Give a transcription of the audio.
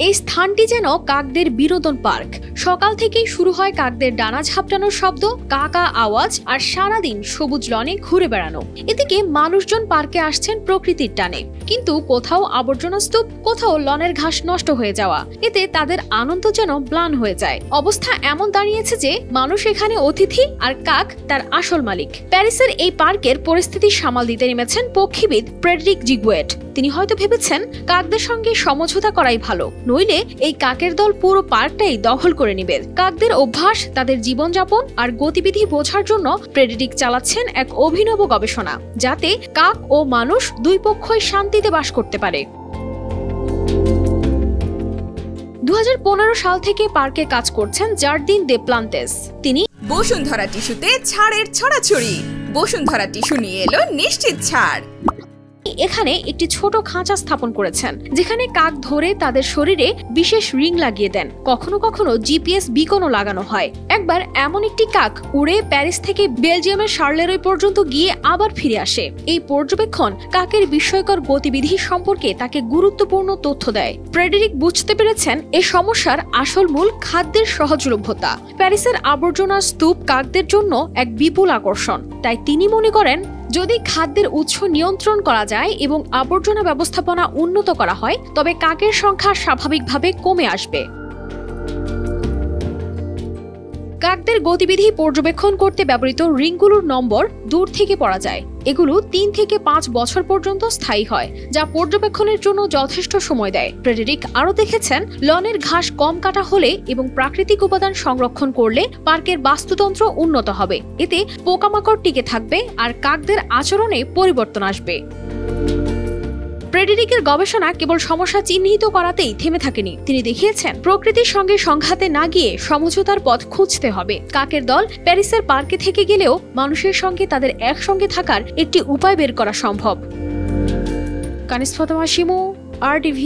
এই স্থানটি যেন কাকদের বিনোদন পার্ক। সকাল থেকেই শুরু হয় কাকদের ডানা ঝাপটানোর শব্দ, কাকা আওয়াজ আর সারাদিন সবুজ লনে ঘুরে বেড়ানো। এদিকে মানুষজন পার্কে আসছেন প্রকৃতির টানে, কিন্তু কোথাও আবর্জনা স্তূপ, কোথাও লনের ঘাস নষ্ট হয়ে যাওয়া, এতে তাদের আনন্দ যেন ম্লান হয়ে যায়। অবস্থা এমন দাঁড়িয়েছে যে মানুষ এখানে অতিথি আর কাক তার আসল মালিক। প্যারিসের এই পার্কের পরিস্থিতি সামাল দিতে নেমেছেন পক্ষীবিদ ফ্রেডরিক জিগুয়েট। তিনি হয়তো ভেবেছেন কাকদের সঙ্গে সমঝোতা করাই ভালো, নইলে এই কাকের দল পুরো পার্কটাই দখল করে নেবে। কাকদের অভ্যাস, তাদের জীবনযাপন আর গতিবিধি বোঝার জন্য ফ্রেডরিক চালাচ্ছেন এক অভিনব গবেষণা, যাতে কাক ও মানুষ দুই পক্ষই শান্তিতে বাস করতে পারে। 2015 সাল থেকে পার্কে কাজ করছেন জার্দিন দে প্লান্তেস। তিনি বসুন্ধরা টিস্যুতে ছাড়ের ছড়াছড়ি। বসুন্ধরা টিস্যু নিয়ে এলো নিশ্চিত ছাড়। এখানে একটি ছোট খাঁচা স্থাপন করেছেন, যেখানে কাক ধরে তাদের শরীরে বিশেষ রিং লাগিয়ে দেন। কখনো কখনো জিপিএস বিকনও লাগানো হয়। একবার এমন একটি কাক উড়ে প্যারিস থেকে বেলজিয়ামের শার্লেরয় পর্যন্ত গিয়ে আবার ফিরে আসে। এই পর্যবেক্ষণ কাকের বিস্ময়কর গতিবিধি সম্পর্কে তাকে গুরুত্বপূর্ণ তথ্য দেয়। ফ্রেডরিক বুঝতে পেরেছেন এই সমস্যার আসল মূল খাদ্যের সহজলভ্যতা। প্যারিসের আবর্জনার স্তূপ কাকদের জন্য এক বিপুল আকর্ষণ। তাই তিনি মনে করেন, যদি খাদ্যের উৎস নিয়ন্ত্রণ করা যায় এবং আবর্জনা ব্যবস্থাপনা উন্নত করা হয়, তবে কাকের সংখ্যা স্বাভাবিকভাবে কমে আসবে। কাকদের গতিবিধি পর্যবেক্ষণ করতে ব্যবহৃত রিংগুলোর নম্বর দূর থেকে পড়া যায়। এগুলো 3 থেকে 5 বছর পর্যন্ত স্থায়ী হয়, যা পর্যবেক্ষণের জন্য যথেষ্ট সময় দেয়। ফ্রেডরিক আরও দেখেছেন, লনের ঘাস কম কাটা হলে এবং প্রাকৃতিক উপাদান সংরক্ষণ করলে পার্কের বাস্তুতন্ত্র উন্নত হবে। এতে পোকামাকড় টিকে থাকবে আর কাকদের আচরণে পরিবর্তন আসবে। ফ্রেডরিকের গবেষণা কেবল সমস্যা চিহ্নিত করাতেই থেমে থাকেনি। তিনি দেখিয়েছেন, প্রকৃতির সঙ্গে সংঘাতে না গিয়ে সমঝোতার পথ খুঁজতে হবে। কাকের দল প্যারিসের পার্কে থেকে গেলেও মানুষের সঙ্গে তাদের একসঙ্গে থাকার একটি উপায় বের করা সম্ভব। কানিস ফাতেমা শিমু, RTV।